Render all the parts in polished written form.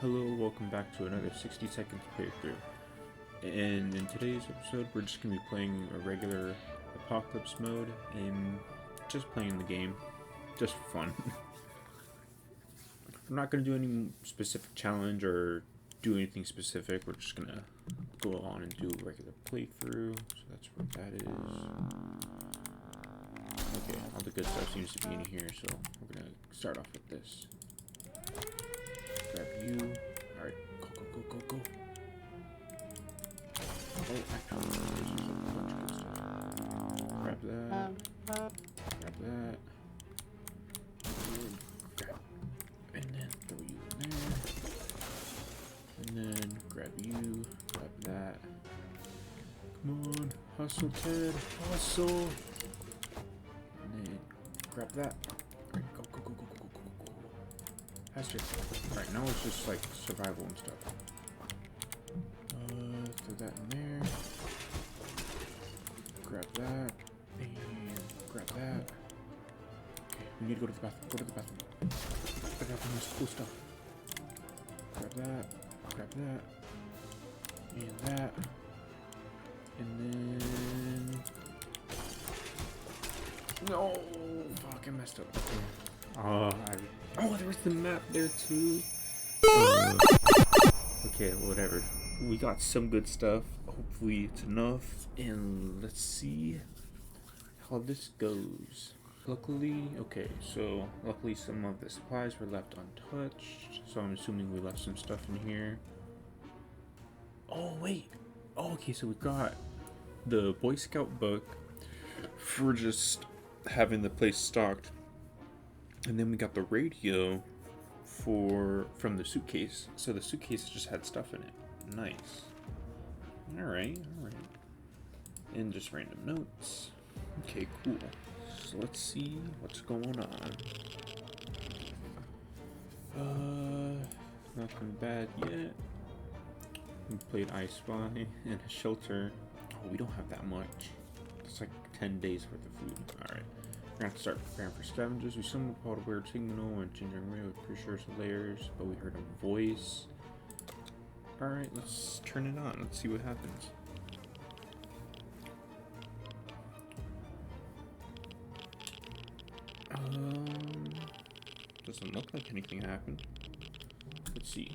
Hello, welcome back to another 60 seconds playthrough. And in today's episode, we're just going to be playing a regular apocalypse mode and just playing the game, just for fun. We're not going to do any specific challenge or do anything specific. We're just going to go on and do a regular playthrough. So that's what that is. Okay, all the good stuff seems to be in here, so we're going to start off with this. Grab you. Alright, go. Oh, actually, there's a bunch of good stuff. Grab that. Grab that. And then throw you in there. And then grab you. Grab that. Come on. Hustle, Ted. Hustle. And then grab that. Alright, go. Faster. Alright, now it's just like survival and stuff. Throw that in there. Grab that. And grab that. Okay, we need to go to the bathroom. Go to the bathroom. The bathroom has cool stuff. Grab that. Grab that. And that. And then... No! Fuck, I messed up. Okay. Oh, there was the map there too. Okay, whatever. We got some good stuff. Hopefully it's enough. And let's see how this goes. Luckily some of the supplies were left untouched. So I'm assuming we left some stuff in here. Oh, wait. Oh, okay, so we got the Boy Scout book for just having the place stocked. And then we got the radio from the suitcase. So the suitcase just had stuff in it. Nice. Alright. And just random notes. Okay, cool. So let's see what's going on. Nothing bad yet. We played I Spy in a shelter. Oh, we don't have that much. It's like 10 days worth of food. Alright. We're gonna have to start preparing for scavengers. We stumbled upon a weird signal and changing radio with pretty sure some layers, but we heard a voice. Alright, let's turn it on. Let's see what happens. Doesn't look like anything happened. Let's see.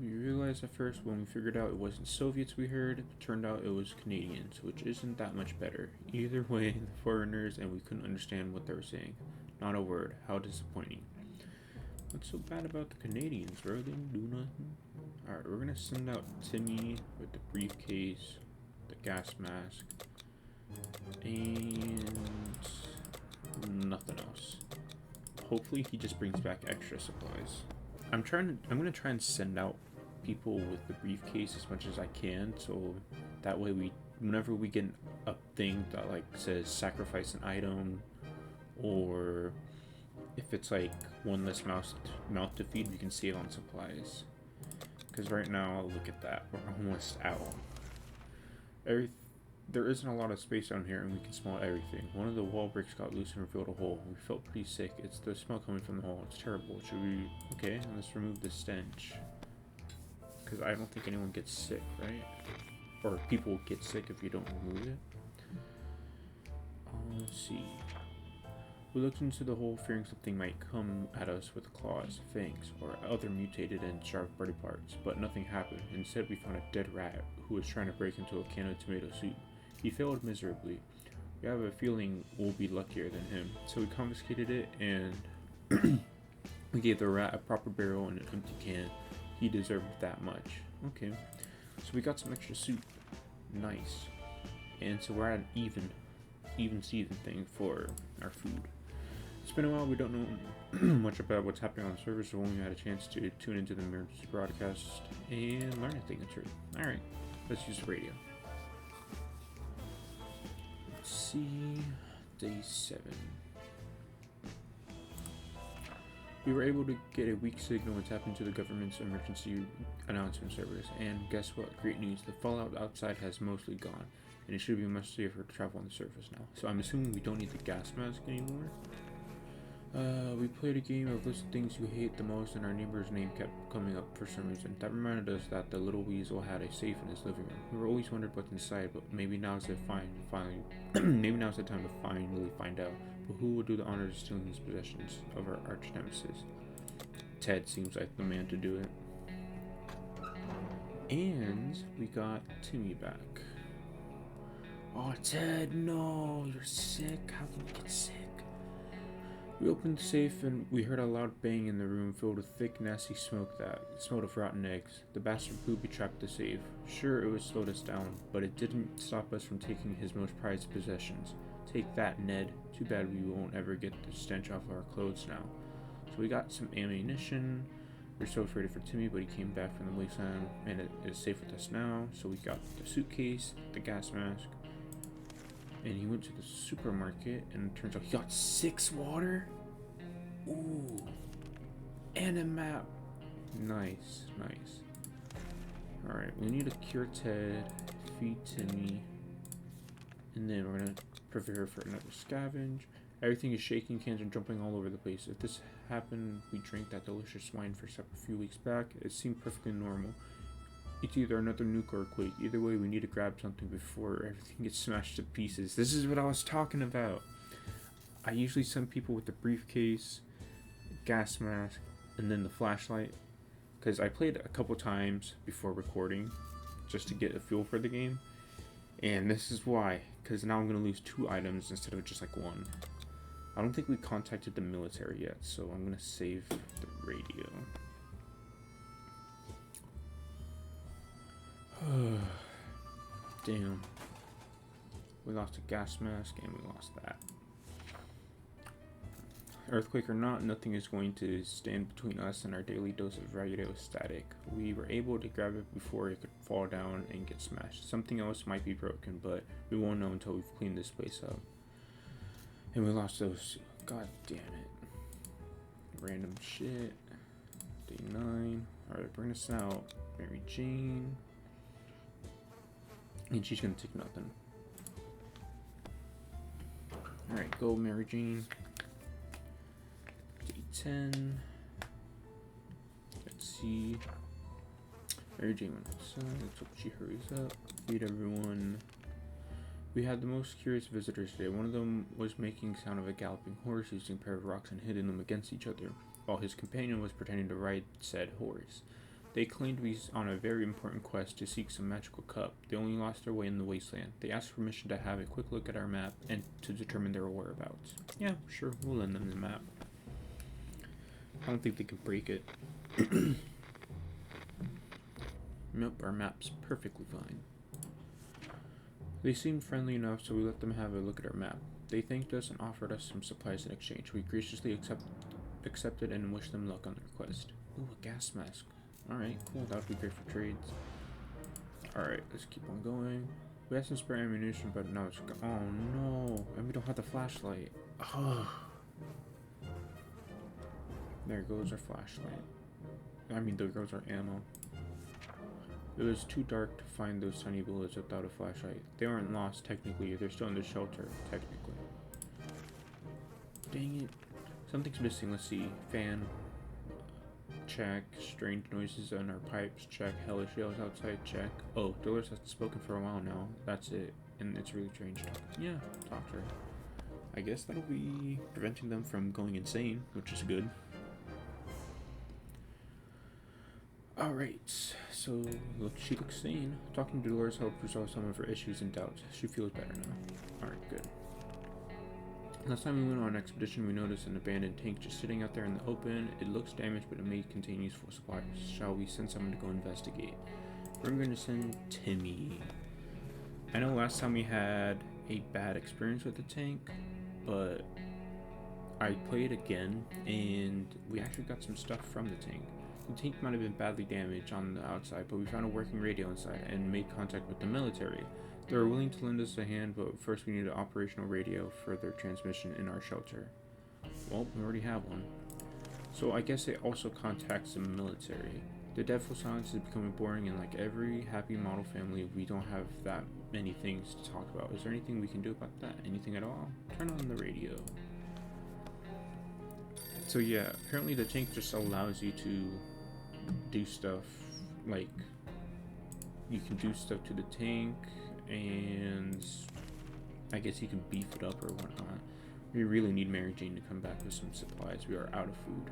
We realized at first when we figured out it wasn't Soviets we heard, it turned out it was Canadians, which isn't that much better. Either way, the foreigners and we couldn't understand what they were saying. Not a word. How disappointing. What's so bad about the Canadians, bro? They didn't do nothing. Alright, we're gonna send out Timmy with the briefcase, the gas mask, and nothing else. Hopefully he just brings back extra supplies. I'm gonna try and send out people with the briefcase as much as I can, so that way whenever we get a thing that like says sacrifice an item, or if it's like one less mouth to feed, we can save on supplies. Because right now, look at that, we're almost out. There isn't a lot of space down here, and we can smell everything. One of the wall bricks got loose and revealed a hole. We felt pretty sick. It's the smell coming from the hole. It's terrible. Should we... Okay, let's remove the stench. Because I don't think anyone gets sick, right? Or people get sick if you don't remove it. Let's see. We looked into the hole, fearing something might come at us with claws, fangs, or other mutated and sharp body parts, but nothing happened. Instead, we found a dead rat who was trying to break into a can of tomato soup. He failed miserably. We have a feeling we'll be luckier than him, so we confiscated it and we gave the rat a proper burial and an empty can. He deserved that much. Okay, so we got some extra soup. Nice. And so we're at an even season thing for our food. It's been a while. We don't know much about what's happening on the server, so we only had a chance to tune into the emergency broadcast and learn a thing or two. Alright, let's use the radio. Let's see, day 7. We were able to get a weak signal and tap into the government's emergency announcement service, and guess what? Great news, the fallout outside has mostly gone, and it should be much safer to travel on the surface now. So I'm assuming we don't need the gas mask anymore. We played a game of list of things you hate the most, and our neighbor's name kept coming up for some reason. That reminded us that the little weasel had a safe in his living room. We were always wondered what's inside, but maybe now's the maybe now's the time to finally find out. But who would do the honor of stealing his possessions of our arch nemesis? Ted seems like the man to do it. And we got Timmy back. Oh, Ted, no, you're sick. How can you get sick? We opened the safe and we heard a loud bang in the room filled with thick, nasty smoke that smelled of rotten eggs. The bastard booby-trapped the safe. Sure, it would slowed us down, but it didn't stop us from taking his most prized possessions. Take that, Ned. Too bad we won't ever get the stench off our clothes now. So we got some ammunition. We were so afraid for Timmy, but he came back from the wasteland and it is safe with us now. So we got the suitcase, the gas mask, and he went to the supermarket, and it turns out he got 6 water. Ooh. And a map. Nice, nice. Alright, we need to cure Ted, feed Timmy, and then we're gonna prepare for another scavenge. Everything is shaking, cans are jumping all over the place. If this happened, we drank that delicious wine for supper a few weeks back. It seemed perfectly normal. It's either another nuke or a quake. Either way, we need to grab something before everything gets smashed to pieces. This is what I was talking about. I usually send people with the briefcase, gas mask, and then the flashlight. Because I played a couple times before recording, just to get a feel for the game. And this is why. Because now I'm going to lose 2 items instead of just like 1. I don't think we contacted the military yet, so I'm going to save the radio. Damn. We lost a gas mask and we lost that. Earthquake or not, nothing is going to stand between us and our daily dose of radio static. We were able to grab it before it could fall down and get smashed. Something else might be broken, but we won't know until we've cleaned this place up. And we lost those. God damn it. Random shit. Day 9. Alright, bring us out. Mary Jane. And she's gonna take nothing. Alright, go Mary Jane. Day 10. Let's see. Mary Jane went outside. Let's hope she hurries up. Feed everyone. We had the most curious visitors today. One of them was making sound of a galloping horse using a pair of rocks and hitting them against each other, while his companion was pretending to ride said horse. They claimed to be on a very important quest to seek some magical cup. They only lost their way in the wasteland. They asked permission to have a quick look at our map and to determine their whereabouts. Yeah, sure, we'll lend them the map. I don't think they can break it. Nope, our map's perfectly fine. They seemed friendly enough, so we let them have a look at our map. They thanked us and offered us some supplies in exchange. We graciously accepted and wished them luck on their quest. Ooh, a gas mask. Alright, cool, that would be great for trades. Alright, let's keep on going. We have some spare ammunition, but now it's gone. Oh no, and we don't have the flashlight. Oh. There goes our flashlight. There goes our ammo. It was too dark to find those tiny bullets without a flashlight. They aren't lost, technically. They're still in the shelter, technically. Dang it. Something's missing. Let's see. Fan. Check. Strange noises on our pipes. Check. Hellish yells outside. Check. Oh, Dolores hasn't spoken for a while now. That's it. And it's really strange. Yeah, talk to her. I guess that'll be preventing them from going insane, which is good. Alright, so she looks sane. Talking to Dolores helped resolve some of her issues and doubts. She feels better now. Alright, good. Last time we went on an expedition, we noticed an abandoned tank just sitting out there in the open. It looks damaged, but it may contain useful supplies. Shall we send someone to go investigate? We're going to send Timmy. I know last time we had a bad experience with the tank, but I played again, and we actually got some stuff from the tank. The tank might have been badly damaged on the outside, but we found a working radio inside and made contact with the military. They were willing to lend us a hand, but first we need an operational radio for their transmission in our shelter. Well, we already have one. So I guess it also contacts the military. The deathful silence is becoming boring, and like every happy model family, we don't have that many things to talk about. Is there anything we can do about that? Anything at all? Turn on the radio. So yeah, apparently the tank just allows you to do stuff, like you can do stuff to the tank, and I guess you can beef it up or whatnot. We really need Mary Jane to come back with some supplies. We are out of food.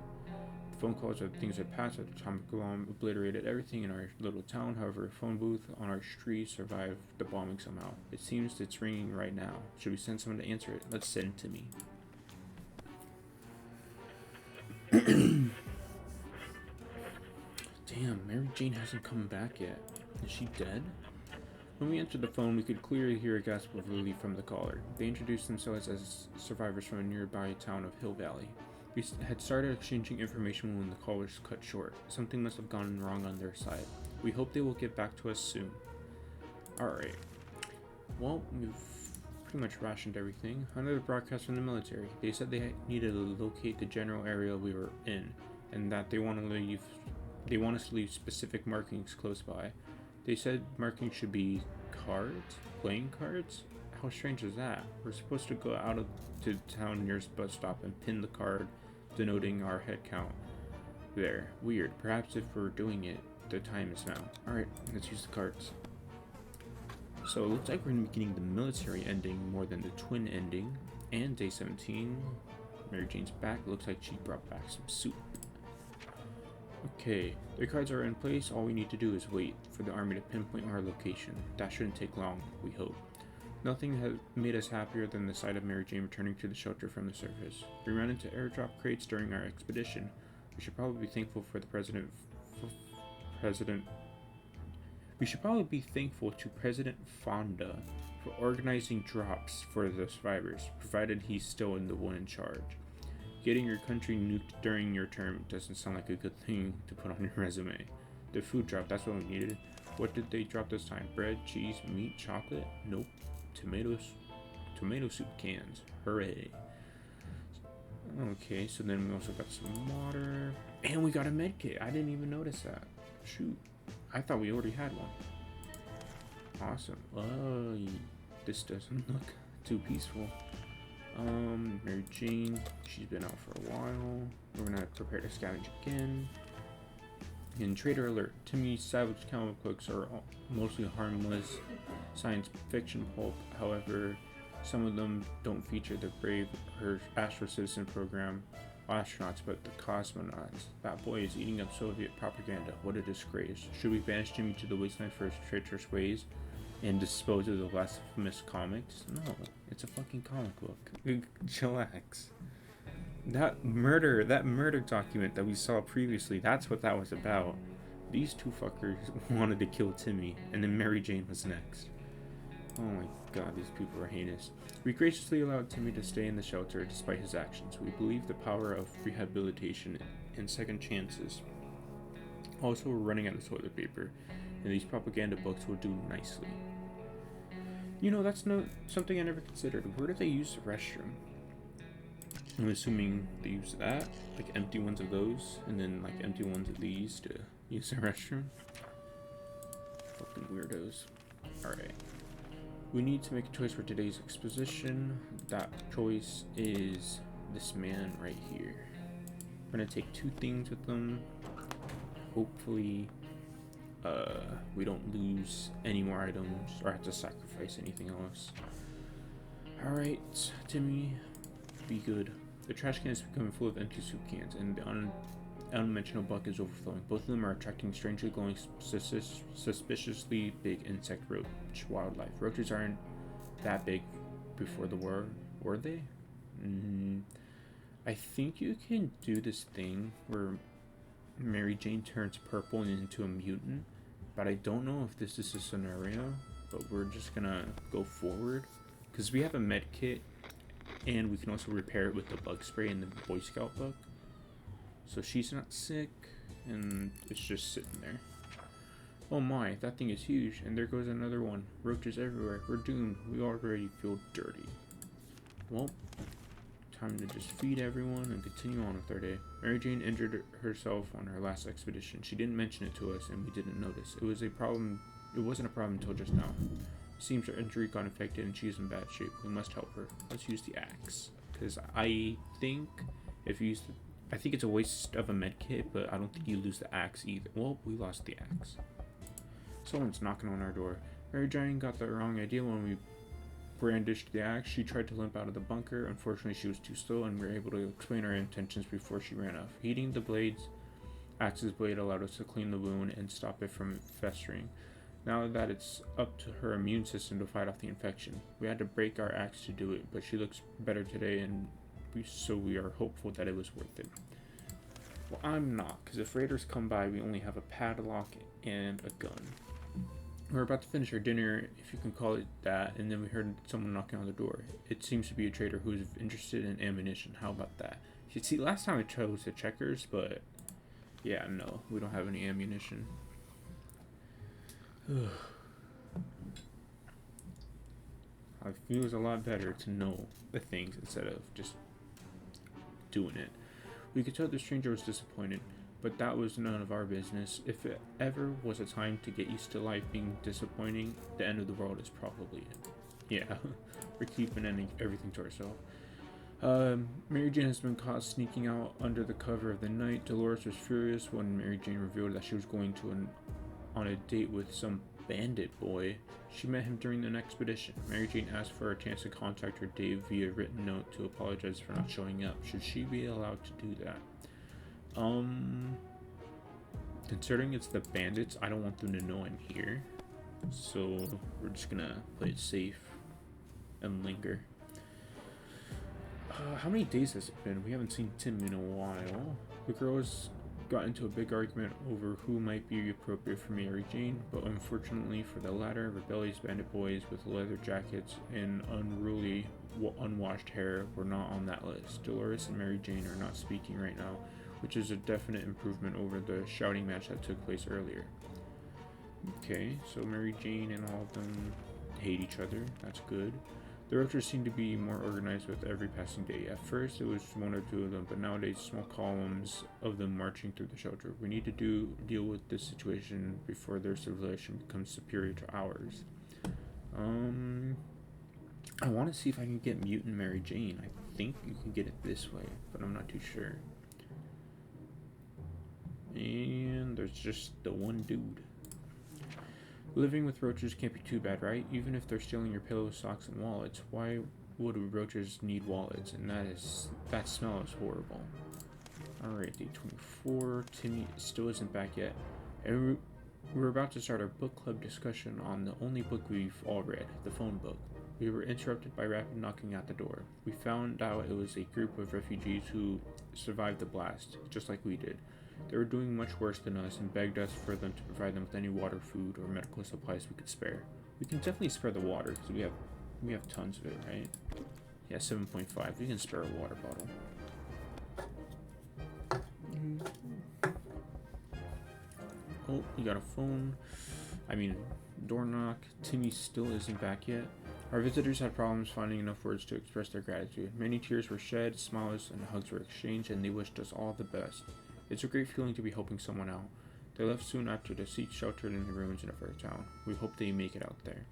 Phone calls are things that passed. The atomic bomb obliterated everything in our little town. However, a phone booth on our street survived the bombing somehow. It seems it's ringing right now. Should we send someone to answer it? Let's send Timmy. Damn, Mary Jane hasn't come back yet. Is she dead? When we answered the phone, we could clearly hear a gasp of relief from the caller. They introduced themselves as survivors from a nearby town of Hill Valley. We had started exchanging information when the call was cut short. Something must have gone wrong on their side. We hope they will get back to us soon. Alright. Well, we've pretty much rationed everything. Another broadcast from the military. They said they needed to locate the general area we were in, and that they want us to leave specific markings close by. They said markings should be cards? Playing cards? How strange is that? We're supposed to go out to the town nearest bus stop and pin the card denoting our head count there. Weird. Perhaps if we're doing it, the time is now. Alright, let's use the cards. So it looks like we're going to be getting the military ending more than the twin ending. And day 17. Mary Jane's back. It looks like she brought back some soup. Okay, the cards are in place. All we need to do is wait for the army to pinpoint our location. That shouldn't take long, we hope. Nothing has made us happier than the sight of Mary Jane returning to the shelter from the surface. We ran into airdrop crates during our expedition. We should probably be thankful for the We should probably be thankful to President Fonda for organizing drops for the survivors, provided he's still the one in charge. Getting your country nuked during your term doesn't sound like a good thing to put on your resume. The food drop, that's what we needed. What did they drop this time? Bread, cheese, meat, chocolate? Nope. Tomatoes. Tomato soup cans. Hooray. Okay, so then we also got some water. And we got a med kit. I didn't even notice that. Shoot. I thought we already had one. Awesome. Oh, this doesn't look too peaceful. Mary Jane, she's been out for a while. We're gonna prepare to scavenge again. And trader alert, Timmy's savage comic books are mostly harmless science fiction pulp. However, some of them don't feature the brave Astro Citizen program astronauts, but the cosmonauts. That boy is eating up Soviet propaganda. What a disgrace. Should we banish Jimmy to the wasteland for his treacherous ways and dispose of the blasphemous comics? No, it's a fucking comic book. Chillax. That murder document that we saw previously, that's what that was about. These two fuckers wanted to kill Timmy, and then Mary Jane was next. Oh my god, these people are heinous. We graciously allowed Timmy to stay in the shelter despite his actions. We believe the power of rehabilitation and second chances. Also, we're running out of toilet paper, and these propaganda books will do nicely. You know, that's something I never considered. Where do they use the restroom? I'm assuming they use that, like empty ones of those, and then like empty ones of these to use the restroom. Fucking weirdos. Alright. We need to make a choice for today's exposition. That choice is this man right here. We're gonna take two things with them. Hopefully, we don't lose any more items or have to sacrifice anything else. Alright, Timmy, be good. The trash can is becoming full of empty soup cans, and the unmentionable bucket is overflowing. Both of them are attracting strangely glowing, suspiciously big insect roach wildlife. Roaches aren't that big before the war, were they? I think you can do this thing where Mary Jane turns purple and into a mutant, but I don't know if this is a scenario, but we're just gonna go forward because we have a med kit and we can also repair it with the bug spray in the Boy Scout book. So she's not sick and it's just sitting there. Oh my, that thing is huge, and there goes another one. Roaches everywhere. We're doomed. We already feel dirty. Well, time to just feed everyone and continue on with our day. Mary Jane injured herself on her last expedition. She didn't mention it to us, and we didn't notice. It wasn't a problem until just now. It seems her injury got infected, and she's in bad shape. We must help her. Let's use the axe, because I think if you use the I think it's a waste of a med kit, but I don't think you lose the axe either. Well, we lost the axe. Someone's knocking on our door. Mary Jane got the wrong idea when we brandished the axe. She tried to limp out of the bunker. Unfortunately, she was too slow, and we were able to explain our intentions before she ran off. Heating the axe's blade allowed us to clean the wound and stop it from festering. Now that it's up to her immune system to fight off the infection. We had to break our axe to do it, but she looks better today, and so we are hopeful that it was worth it. Well, I'm not, because if raiders come by, we only have a padlock and a gun. We're about to finish our dinner, if you can call it that, and then we heard someone knocking on the door. It seems to be a trader who's interested in ammunition. How about that? You see, last time I chose the checkers, but yeah, no, we don't have any ammunition. It feels a lot better to know the things instead of just doing it. We could tell the stranger was disappointed, but that was none of our business. If it ever was a time to get used to life being disappointing, the end of the world is probably it. Yeah, we're keeping everything to ourselves. Mary Jane has been caught sneaking out under the cover of the night. Dolores was furious when Mary Jane revealed that she was going on a date with some bandit boy. She met him during an expedition. Mary Jane asked for a chance to contact her Dave via written note to apologize for not showing up. Should she be allowed to do that? Considering it's the bandits, I don't want them to know I'm here. So we're just gonna play it safe and linger. How many days has it been? We haven't seen Tim in a while. The girls got into a big argument over who might be appropriate for Mary Jane, but unfortunately for the latter, rebellious bandit boys with leather jackets and unruly, unwashed hair were not on that list. Dolores and Mary Jane are not speaking right now, which is a definite improvement over the shouting match that took place earlier. Okay, so Mary Jane and all of them hate each other. That's good. The roaches seem to be more organized with every passing day. At first, it was one or two of them, but nowadays, small columns of them marching through the shelter. We need to deal with this situation before their civilization becomes superior to ours. I want to see if I can get Mutant Mary Jane. I think you can get it this way, but I'm not too sure. And there's just the one dude. Living with roaches can't be too bad, right? Even if they're stealing your pillows, socks, and wallets, why would roaches need wallets? And that smell is horrible. Alright, day 24. Timmy still isn't back yet. And we're about to start our book club discussion on the only book we've all read, the phone book. We were interrupted by rapid knocking at the door. We found out it was a group of refugees who survived the blast, just like we did. They were doing much worse than us and begged us for them to provide them with any water, food, or medical supplies we could spare. We can definitely spare the water because we have tons of it, right? Yeah, 7.5. We can spare a water bottle. Oh, we got a phone. Door knock. Timmy still isn't back yet. Our visitors had problems finding enough words to express their gratitude. Many tears were shed, smiles and hugs were exchanged, and they wished us all the best. It's a great feeling to be helping someone out. They left soon after to seek shelter in the ruins of our town. We hope they make it out there.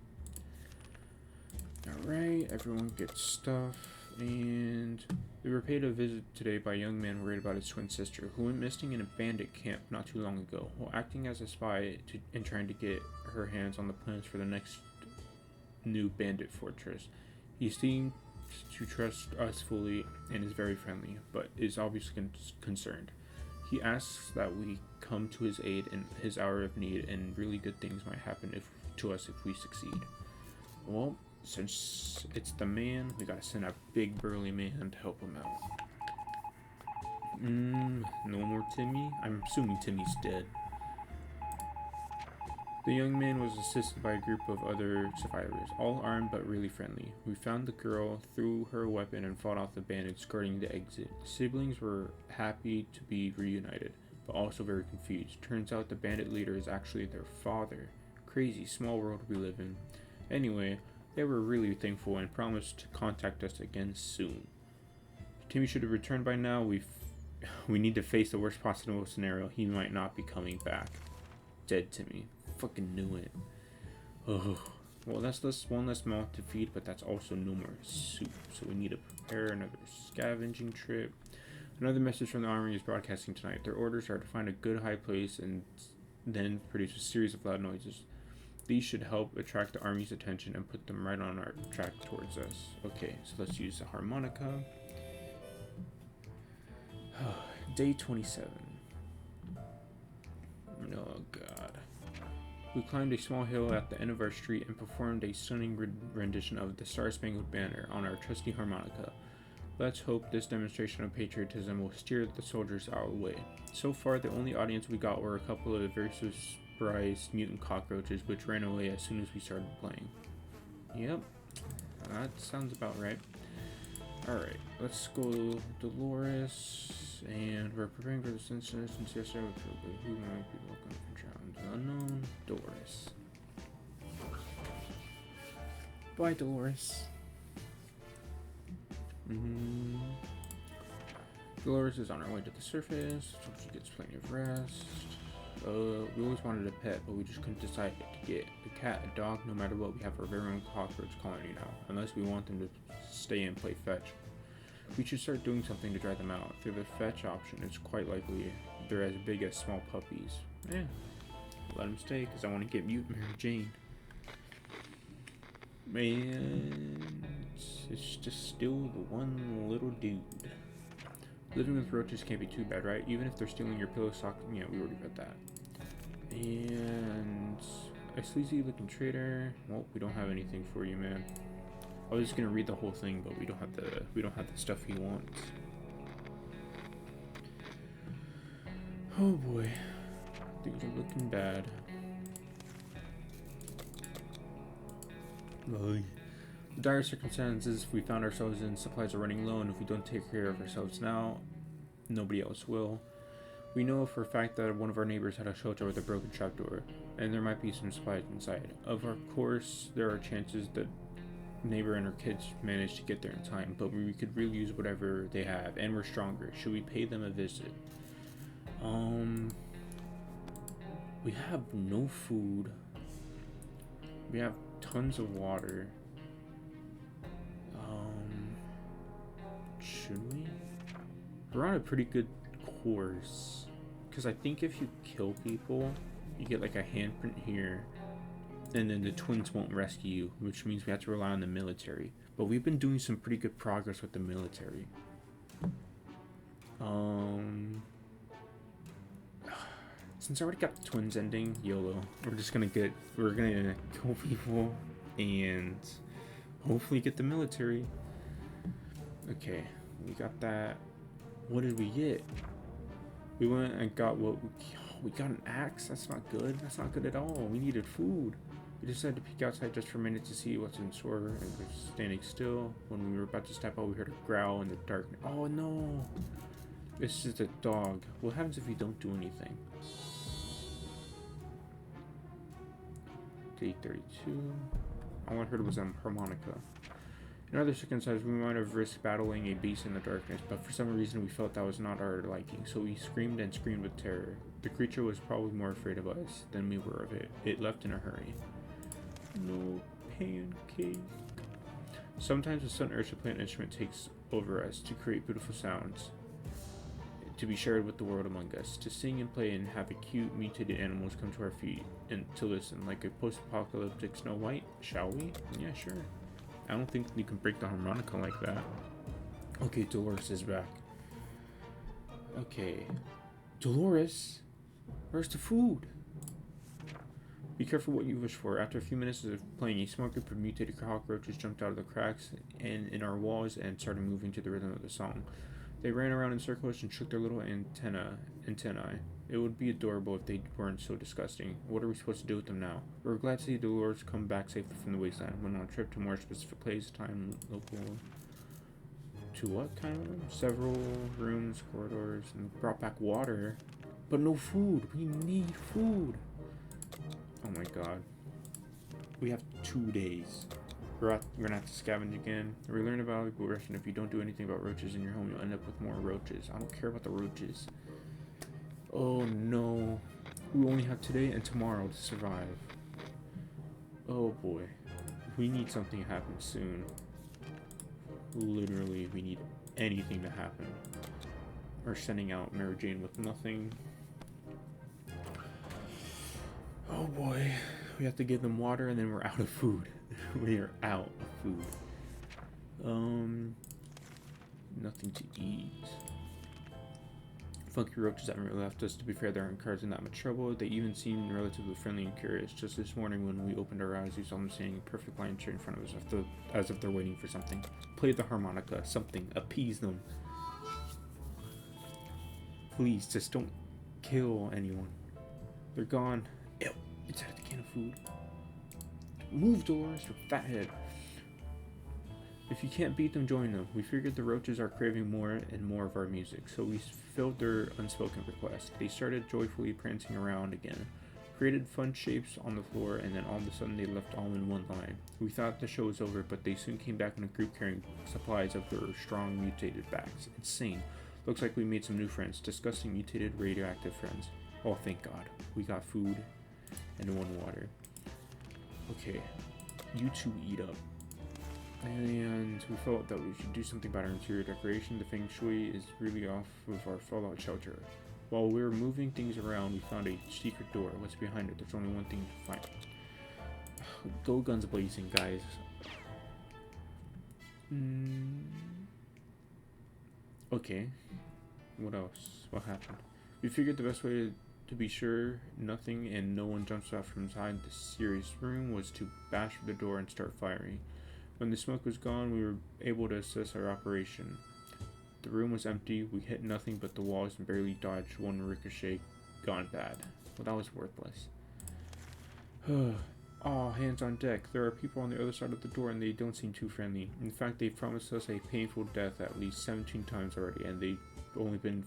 Alright, everyone gets stuff. And we were paid a visit today by a young man worried about his twin sister, who went missing in a bandit camp not too long ago, while acting as a spy and trying to get her hands on the plans for the next new bandit fortress. He seems to trust us fully and is very friendly, but is obviously concerned. He asks that we come to his aid in his hour of need, and really good things might happen to us if we succeed. Well, since it's the man, we gotta send a big burly man to help him out. No more Timmy? I'm assuming Timmy's dead. The young man was assisted by a group of other survivors, all armed but really friendly. We found the girl, threw her weapon, and fought off the bandits guarding the exit. The siblings were happy to be reunited, but also very confused. Turns out the bandit leader is actually their father. Crazy small world we live in. Anyway, they were really thankful and promised to contact us again soon. Timmy should have returned by now. We need to face the worst possible scenario. He might not be coming back. Dead Timmy. Fucking knew it. Oh, well, that's one less mouth to feed, but that's also no more soup. So we need to prepare another scavenging trip. Another message from the army is broadcasting tonight. Their orders are to find a good high place and then produce a series of loud noises. These should help attract the army's attention and put them right on our track towards us. Okay, so let's use the harmonica. Day 27. Oh god. We climbed a small hill at the end of our street and performed a stunning rendition of the Star-Spangled Banner on our trusty harmonica. Let's hope this demonstration of patriotism will steer the soldiers our way. So far, the only audience we got were a couple of very surprised mutant cockroaches, which ran away as soon as we started playing. Yep, that sounds about right. Alright, let's go Dolores, and we're preparing for this incident since yesterday we feel good. Who might be looking for challenges? Unknown Dolores. Bye, Dolores. Dolores is on her way to the surface, so she gets plenty of rest. We always wanted a pet, but we just couldn't decide to get a cat, a dog. No matter what, we have our very own cockroach colony now, unless we want them to stay and play fetch. We should start doing something to drive them out. Through the fetch option, it's quite likely they're as big as small puppies. Yeah, let them stay, because I want to get Mutant Mary Jane. And it's just still the one little dude. Living with roaches can't be too bad, right? Even if they're stealing your pillow sock. Yeah, we already read that. And a sleazy looking trader. Well, we don't have anything for you, man. I was just gonna read the whole thing, but we don't have the stuff he wants. Oh boy, things are looking bad. The dire circumstances we found ourselves in, supplies are running low, and if we don't take care of ourselves now, nobody else will. We know for a fact that one of our neighbors had a shelter with a broken trapdoor, and there might be some supplies inside. Of course, there are chances that neighbor and her kids managed to get there in time, but we could really use whatever they have, and we're stronger. Should we pay them a visit? We have no food. We have tons of water. Should we? We're on a pretty good course, because I think if you kill people, you get like a handprint here, and then the twins won't rescue you, which means we have to rely on the military. But we've been doing some pretty good progress with the military. Since I already got the twins ending, YOLO. We're gonna kill people and hopefully get the military. Okay, we got that. What did we get? We went and got we got an axe. That's not good. That's not good at all. We needed food. We decided to peek outside just for a minute to see what's in store, and we're standing still. When we were about to step out, we heard a growl in the darkness. Oh no! It's just a dog. What happens if we don't do anything? Day 32. All I heard was a harmonica. In other circumstances, we might have risked battling a beast in the darkness, but for some reason we felt that was not our liking, so we screamed and screamed with terror. The creature was probably more afraid of us than we were of it. It left in a hurry. No pancake. Sometimes a sudden urge to play an instrument takes over us to create beautiful sounds, to be shared with the world among us, to sing and play and have the cute mutated animals come to our feet and to listen like a post-apocalyptic Snow White. Shall we? Yeah, sure. I don't think you can break the harmonica like that. Okay, Dolores is back. Okay. Dolores? Where's the food? Be careful what you wish for. After a few minutes of playing, a small group of mutated cockroaches jumped out of the cracks and in our walls and started moving to the rhythm of the song. They ran around in circles and shook their little antennae. It would be adorable if they weren't so disgusting. What are we supposed to do with them now? We were glad to see Dolores come back safely from the wasteland. Went on a trip to more specific place, time, local. To what kind of room? Several rooms, corridors, and brought back water. But no food. We need food. Oh my god. We have 2 days. We're gonna have to scavenge again. We learned about aggression. If you don't do anything about roaches in your home, you'll end up with more roaches. I don't care about the roaches. Oh no. We only have today and tomorrow to survive. Oh boy. We need something to happen soon. Literally, we need anything to happen. or sending out Mary Jane with nothing. Oh boy, we have to give them water and then we're out of food. We are out of food. Nothing to eat. Funky roaches haven't really left us. To be fair, they aren't causing that much trouble. They even seem relatively friendly and curious. Just this morning when we opened our eyes, we saw them standing in a perfect line straight in front of us as if they're waiting for something. Play the harmonica, something, appease them. Please, just don't kill anyone. They're gone. Ew, it's out of the can of food. Move, Dolores, you fathead. If you can't beat them, join them. We figured the roaches are craving more and more of our music, so we filled their unspoken request. They started joyfully prancing around again, created fun shapes on the floor, and then all of a sudden they left all in one line. We thought the show was over, but they soon came back in a group carrying supplies of their strong mutated backs. Insane. Looks like we made some new friends. Disgusting mutated radioactive friends. Oh, thank God. We got food and one water. Okay, you two eat up. And we felt that we should do something about our interior decoration. The feng shui is really off with our fallout shelter. While we were moving things around, we found a secret door. What's behind it? There's only one thing to find. Go guns blazing, guys. Okay. What else? What happened? We figured the best way to be sure nothing and no one jumps out from inside the serious room was to bash the door and start firing. When the smoke was gone, we were able to assess our operation. The room was empty. We hit nothing but the walls and barely dodged one ricochet. Gone bad. Well, that was worthless. Oh, hands on deck. There are people on the other side of the door and they don't seem too friendly. In fact, they've promised us a painful death at least 17 times already, and they've only been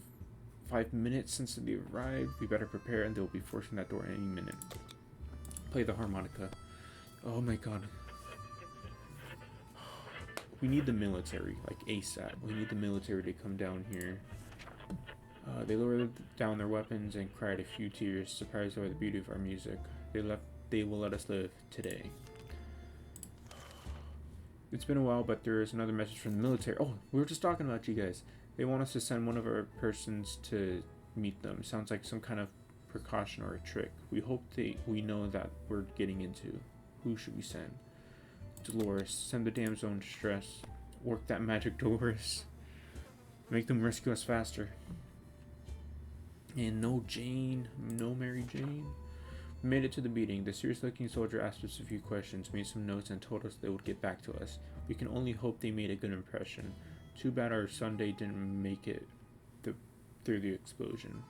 5 minutes since they arrived. We better prepare and they'll be forcing that door any minute. Play the harmonica. Oh my God. We need the military, like ASAP. We need the military to come down here. They lowered down their weapons and cried a few tears, surprised by the beauty of our music. They will let us live today. It's been a while, but there is another message from the military. Oh, we were just talking about you guys. They want us to send one of our persons to meet them. Sounds like some kind of precaution or a trick. We hope we know that we're getting into. Who should we send? Dolores. Send the damsel in distress. Work that magic, Dolores. Make them rescue us faster. And no Jane. No Mary Jane. We made it to the meeting. The serious-looking soldier asked us a few questions, made some notes, and told us they would get back to us. We can only hope they made a good impression. Too bad our Sunday didn't make it through the explosion.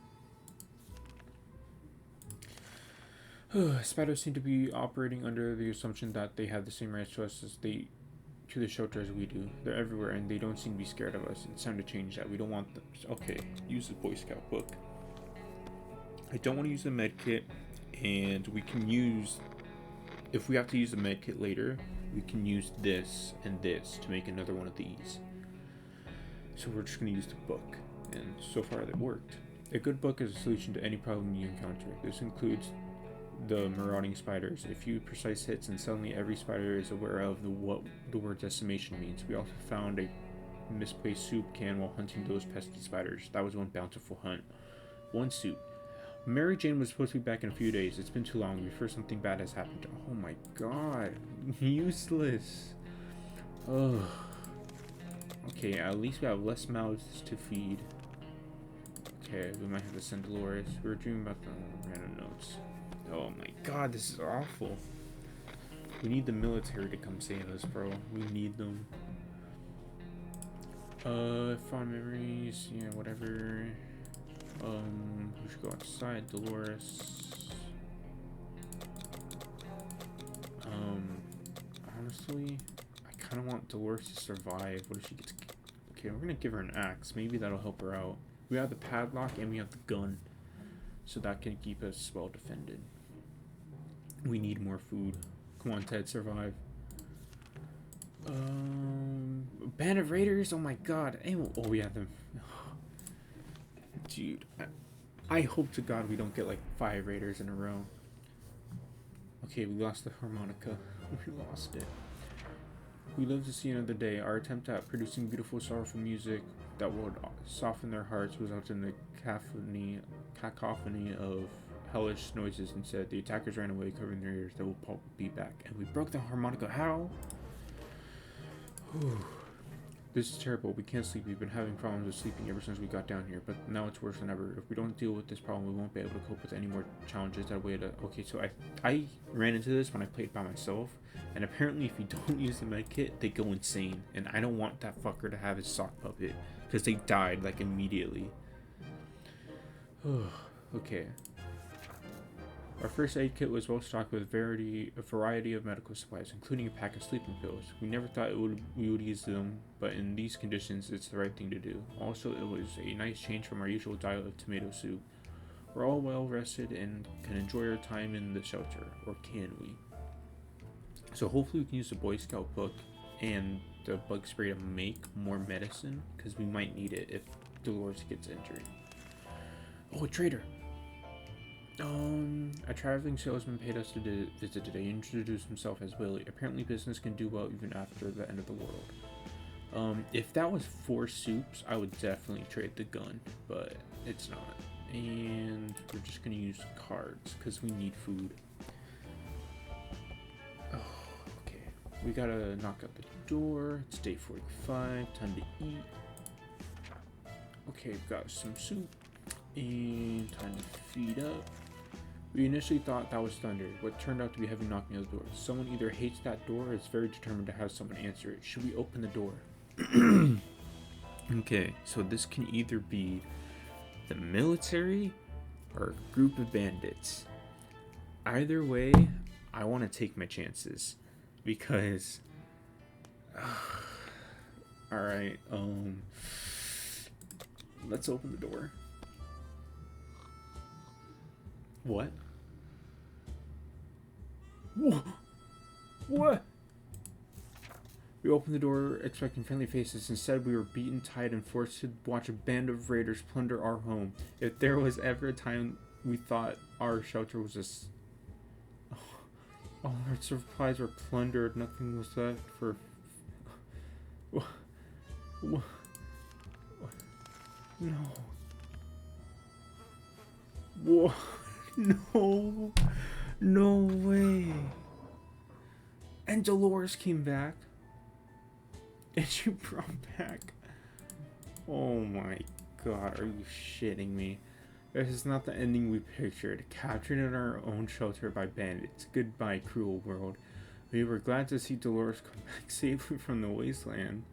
Spiders seem to be operating under the assumption that they have the same rights to us as to the shelter as we do. They're everywhere and they don't seem to be scared of us. It's time to change that. We don't want them. Okay, use the Boy Scout book. I don't want to use the med kit, and we can use, if we have to use the med kit later, we can use this and this to make another one of these. So we're just going to use the book, and so far that worked. A good book is a solution to any problem you encounter. This includes the marauding spiders, a few precise hits, and suddenly every spider is aware of what the word decimation means. We also found a misplaced soup can while hunting those pesky spiders. That was one bountiful hunt. One soup. Mary Jane was supposed to be back in a few days. It's been too long. We fear something bad has happened. Oh my God. Useless. Ugh. Okay, at least we have less mouths to feed. Okay, we might have to send Dolores. We were dreaming about the random notes. Oh my God, this is awful. We need the military to come save us, bro. We need them. Fond memories, yeah, whatever. We should go outside, Dolores. Honestly, I kind of want Dolores to survive. What if she gets... Okay, we're gonna give her an axe. Maybe that'll help her out. We have the padlock and we have the gun. So that can keep us well defended. We need more food. Come on, Ted, survive. Band of Raiders? Oh my God. Oh, we have them. Dude, I hope to God we don't get like 5 Raiders in a row. Okay, we lost the harmonica. We lost it. We live to see another day. Our attempt at producing beautiful, sorrowful music that would soften their hearts resulted in the cacophony of hellish noises. Instead, the attackers ran away, covering their ears. They will probably be back. And we broke the harmonica. How? This is terrible. We can't sleep. We've been having problems with sleeping ever since we got down here, but now it's worse than ever. If we don't deal with this problem, we won't be able to cope with any more challenges that way to... Okay, so I ran into this when I played by myself, and apparently if you don't use the med kit, they go insane, and I don't want that fucker to have his sock puppet, because they died, like, immediately. Okay. Our first aid kit was well stocked with a variety of medical supplies, including a pack of sleeping pills. We never thought we would use them, but in these conditions, it's the right thing to do. Also, it was a nice change from our usual diet of tomato soup. We're all well rested and can enjoy our time in the shelter, or can we? So hopefully we can use the Boy Scout book and the bug spray to make more medicine, because we might need it if Dolores gets injured. Oh, a trader! A traveling salesman paid us to visit today. He introduced himself as Willie. Apparently business can do well even after the end of the world. If that was 4 soups, I would definitely trade the gun, but it's not. And we're just gonna use cards, because we need food. Oh, okay. We gotta knock out the door. It's day 45, time to eat. Okay, we've got some soup. And time to feed up. We initially thought that was thunder, what turned out to be heavy knocking on the door. Someone either hates that door or is very determined to have someone answer it. Should we open the door? Okay, so this can either be the military or a group of bandits. Either way, I want to take my chances because alright, let's open the door. What? What? We opened the door expecting friendly faces. Instead, we were beaten, tied, and forced to watch a band of raiders plunder our home. If there was ever a time we thought our shelter was all our supplies were plundered, nothing was left for... What? No. Whoa. No. No way. And Dolores came back. And she brought back... Oh my god, are you shitting me? This is not the ending we pictured. Captured in our own shelter by bandits. Goodbye, cruel world. We were glad to see Dolores come back safely from the wasteland.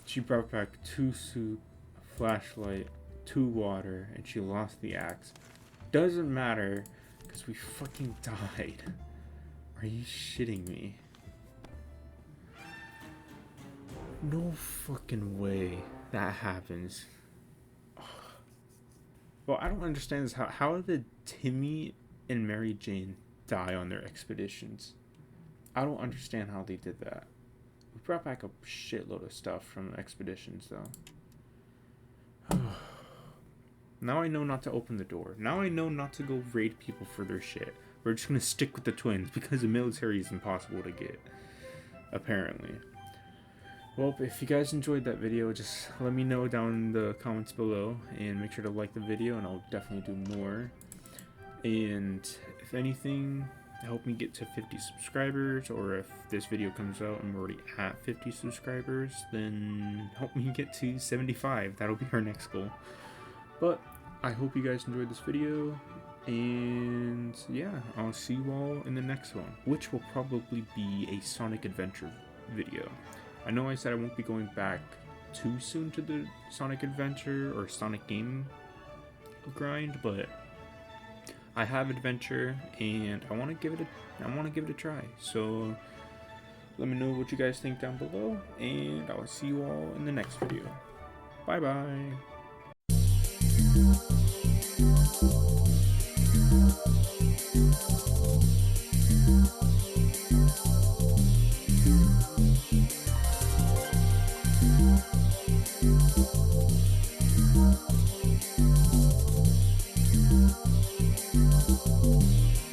She brought back 2 soup, a flashlight, 2 water, and she lost the axe. Doesn't matter, because we fucking died. Are you shitting me? No fucking way that happens. Well, I don't understand this. How did Timmy and Mary Jane die on their expeditions? I don't understand how they did that. We brought back a shitload of stuff from the expeditions, though. Now I know not to open the door. Now I know not to go raid people for their shit. We're just gonna stick with the twins because the military is impossible to get. Apparently. Well, if you guys enjoyed that video, just let me know down in the comments below. And make sure to like the video and I'll definitely do more. And if anything, help me get to 50 subscribers. Or if this video comes out and we're already at 50 subscribers, then help me get to 75. That'll be our next goal. But I hope you guys enjoyed this video, and yeah, I'll see you all in the next one, which will probably be a Sonic Adventure video. I know I said I won't be going back too soon to the Sonic Adventure or Sonic game grind, but I have Adventure and I want to give it a try. So let me know what you guys think down below, and I'll see you all in the next video. Bye bye.